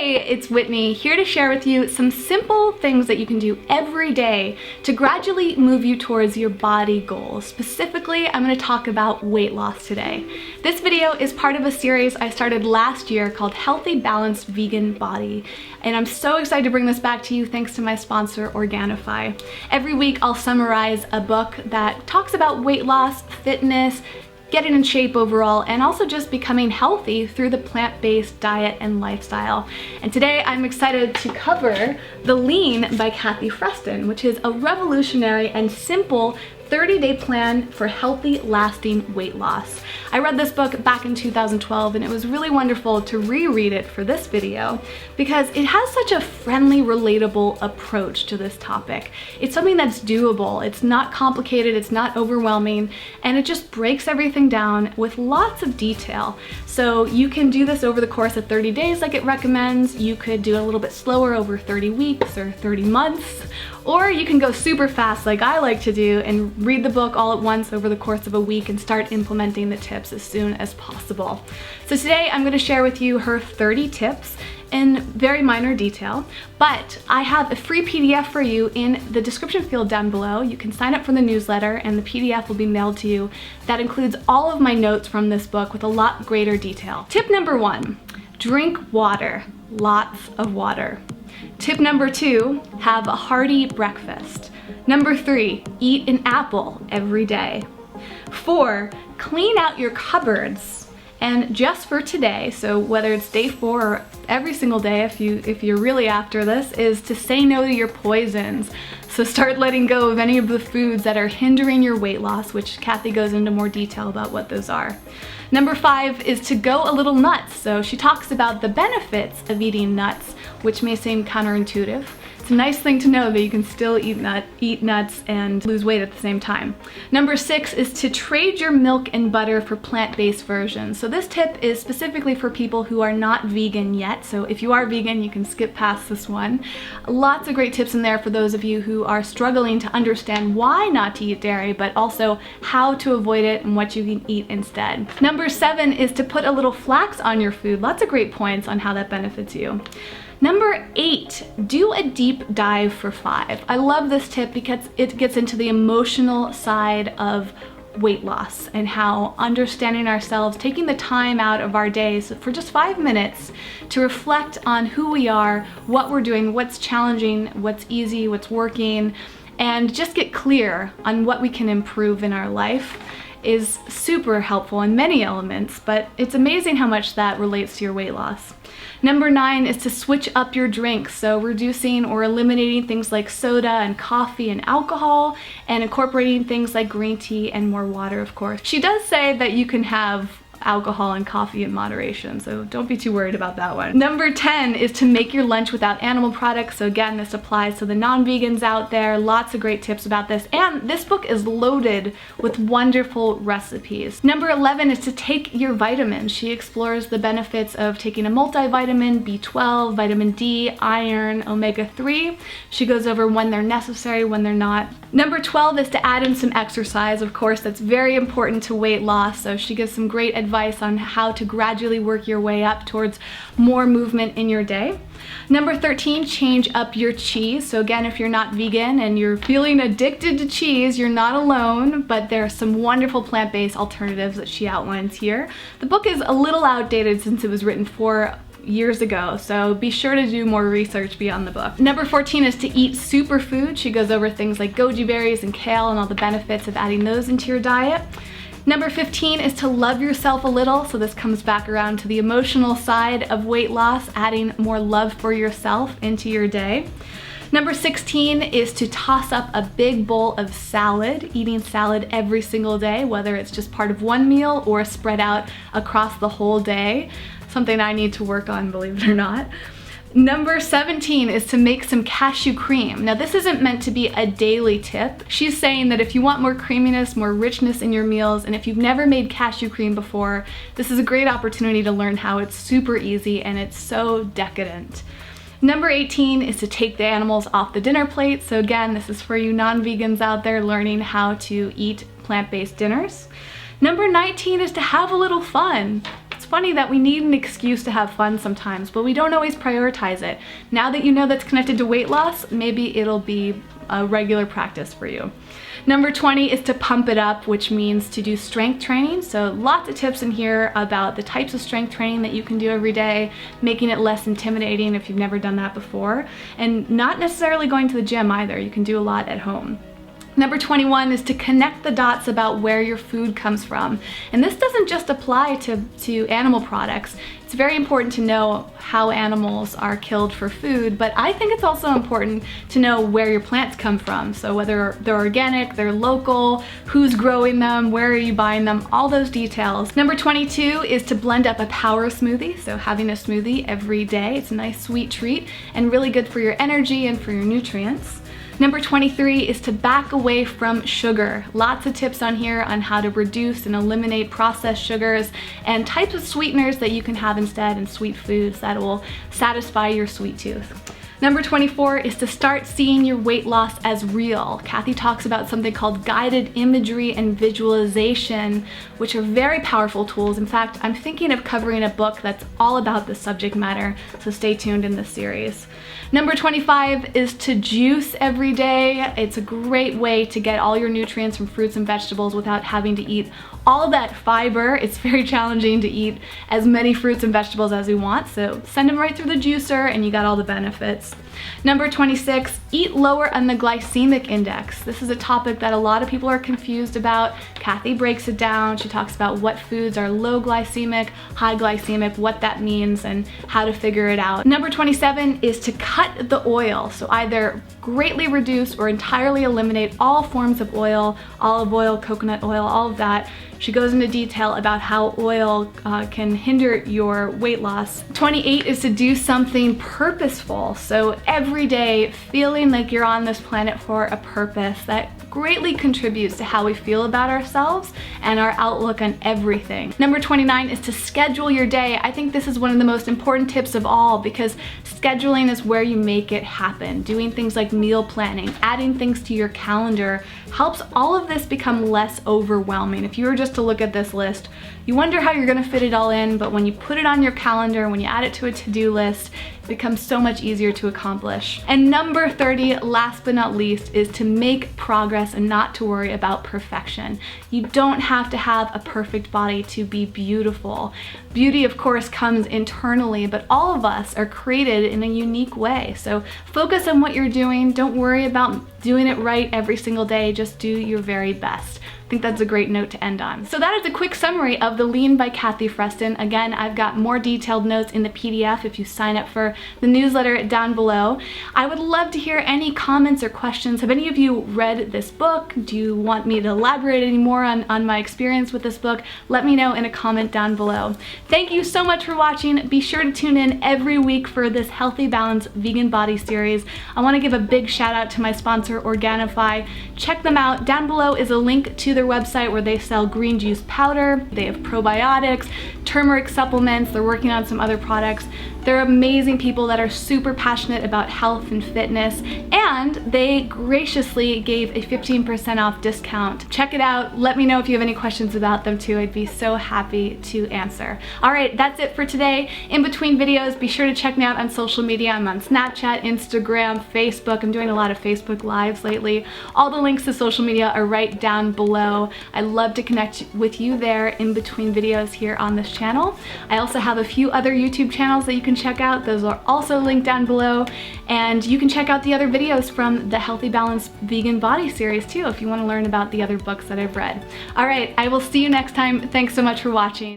Hey, it's Whitney, here to share with you some simple things that you can do every day to gradually move you towards your body goals. Specifically, I'm going to talk about weight loss today. This video is part of a series I started last year called Healthy Balanced Vegan Body, and I'm so excited to bring this back to you thanks to my sponsor, Organifi. Every week I'll summarize a book that talks about weight loss, fitness, getting in shape overall, and also just becoming healthy through the plant-based diet and lifestyle. And today I'm excited to cover The Lean by Kathy Freston, which is a revolutionary and simple 30-day plan for healthy, lasting weight loss. I read this book back in 2012 and it was really wonderful to reread it for this video because it has such a friendly, relatable approach to this topic. It's something that's doable, it's not complicated, it's not overwhelming, and it just breaks everything down with lots of detail. So you can do this over the course of 30 days like it recommends. You could do it a little bit slower over 30 weeks or 30 months, or you can go super fast like I like to do and read the book all at once over the course of a week and start implementing the tips as soon as possible. So today I'm going to share with you her 30 tips in very minor detail, but I have a free PDF for you in the description field down below. You can sign up for the newsletter and the PDF will be mailed to you. That includes all of my notes from this book with a lot greater detail. Tip number 1, drink water, lots of water. Tip number 2, have a hearty breakfast. Number 3, eat an apple every day. 4, clean out your cupboards. And just for today, so whether it's day 4 or every single day if you're really after this, is to say no to your poisons. So start letting go of any of the foods that are hindering your weight loss, which Kathy goes into more detail about what those are. Number 5 is to go a little nuts. So she talks about the benefits of eating nuts, which may seem counterintuitive. It's a nice thing to know that you can still eat nuts and lose weight at the same time. Number 6 is to trade your milk and butter for plant-based versions. So this tip is specifically for people who are not vegan yet. So if you are vegan, you can skip past this one. Lots of great tips in there for those of you who are struggling to understand why not to eat dairy, but also how to avoid it and what you can eat instead. Number 7 is to put a little flax on your food. Lots of great points on how that benefits you. Number 8, do a deep dive for 5. I love this tip because it gets into the emotional side of weight loss and how understanding ourselves, taking the time out of our days for just 5 minutes to reflect on who we are, what we're doing, what's challenging, what's easy, what's working, and just get clear on what we can improve in our life is super helpful in many elements, but it's amazing how much that relates to your weight loss. Number 9 is to switch up your drinks, so reducing or eliminating things like soda and coffee and alcohol, and incorporating things like green tea and more water, of course. She does say that you can have alcohol and coffee in moderation, so don't be too worried about that one. Number 10 is to make your lunch without animal products. So again, this applies to the non-vegans out there. Lots of great tips about this, and this book is loaded with wonderful recipes. Number 11 is to take your vitamins. She explores the benefits of taking a multivitamin, B12, vitamin D, iron, omega-3. She goes over when they're necessary, when they're not. Number 12 is to add in some exercise. Of course, that's very important to weight loss, so she gives some great advice on how to gradually work your way up towards more movement in your day. Number 13, change up your cheese. So again, if you're not vegan and you're feeling addicted to cheese, you're not alone, but there are some wonderful plant-based alternatives that she outlines here. The book is a little outdated since it was written 4 years ago, so be sure to do more research beyond the book. Number 14 is to eat superfood. She goes over things like goji berries and kale and all the benefits of adding those into your diet. Number 15 is to love yourself a little, so this comes back around to the emotional side of weight loss, adding more love for yourself into your day. Number 16 is to toss up a big bowl of salad, eating salad every single day, whether it's just part of one meal or spread out across the whole day. Something I need to work on, believe it or not. Number 17 is to make some cashew cream. Now this isn't meant to be a daily tip. She's saying that if you want more creaminess, more richness in your meals, and if you've never made cashew cream before, this is a great opportunity to learn how. It's super easy and it's so decadent. Number 18 is to take the animals off the dinner plate. So again, this is for you non-vegans out there learning how to eat plant-based dinners. Number 19 is to have a little fun. It's funny that we need an excuse to have fun sometimes, but we don't always prioritize it. Now that you know that's connected to weight loss, maybe it'll be a regular practice for you. Number 20 is to pump it up, which means to do strength training. So lots of tips in here about the types of strength training that you can do every day, making it less intimidating if you've never done that before, and not necessarily going to the gym either. You can do a lot at home. Number 21 is to connect the dots about where your food comes from. And this doesn't just apply to animal products. It's very important to know how animals are killed for food, but I think it's also important to know where your plants come from. So whether they're organic, they're local, who's growing them, where are you buying them, all those details. Number 22 is to blend up a power smoothie. So having a smoothie every day, it's a nice sweet treat and really good for your energy and for your nutrients. Number 23 is to back away from sugar. Lots of tips on here on how to reduce and eliminate processed sugars and types of sweeteners that you can have instead in sweet foods that will satisfy your sweet tooth. Number 24 is to start seeing your weight loss as real. Kathy talks about something called guided imagery and visualization, which are very powerful tools. In fact, I'm thinking of covering a book that's all about this subject matter, so stay tuned in this series. Number 25 is to juice every day. It's a great way to get all your nutrients from fruits and vegetables without having to eat all of that fiber. It's very challenging to eat as many fruits and vegetables as we want, so send them right through the juicer and you got all the benefits. Number 26, eat lower on the glycemic index. This is a topic that a lot of people are confused about. Kathy breaks it down. She talks about what foods are low glycemic, high glycemic, what that means, and how to figure it out. Number 27 is to cut the oil. So either greatly reduce or entirely eliminate all forms of oil, olive oil, coconut oil, all of that. She goes into detail about how oil can hinder your weight loss. 28 is to do something purposeful. So every day feeling like you're on this planet for a purpose that greatly contributes to how we feel about ourselves and our outlook on everything. Number 29 is to schedule your day. I think this is one of the most important tips of all because scheduling is where you make it happen. Doing things like meal planning, adding things to your calendar helps all of this become less overwhelming. If you were just to look at this list, you wonder how you're gonna fit it all in, but when you put it on your calendar, when you add it to a to-do list, it becomes so much easier to accomplish. And number 30, last but not least, is to make progress and not to worry about perfection. You don't have to have a perfect body to be beautiful. Beauty, of course, comes internally, but all of us are created in a unique way. So focus on what you're doing. Don't worry about doing it right every single day. Just do your very best. I think that's a great note to end on. So that is a quick summary of the Lean by Kathy Freston. Again, I've got more detailed notes in the PDF if you sign up for the newsletter down below. I would love to hear any comments or questions. Have any of you read this book? Do you want me to elaborate any more on my experience with this book? Let me know in a comment down below. Thank you so much for watching. Be sure to tune in every week for this Healthy Balance Vegan Body series. I want to give a big shout out to my sponsor, Organifi. Check them out. Down below is a link to their website where they sell green juice powder. They have probiotics, turmeric supplements. They're working on some other products. They're amazing people that are super passionate about health and fitness, and they graciously gave a 15% off discount. Check it out. Let me know if you have any questions about them too. I'd be so happy to answer. All right, that's it for today. In between videos, be sure to check me out on social media. I'm on Snapchat, Instagram, Facebook. I'm doing a lot of Facebook Lives lately. All the links to social media are right down below. I love to connect with you there in between videos here on this channel. I also have a few other YouTube channels that you can check out. Those are also linked down below, and you can check out the other videos from the Healthy Balance Vegan Body series too if you want to learn about the other books that I've read. All right, I will see you next time. Thanks so much for watching.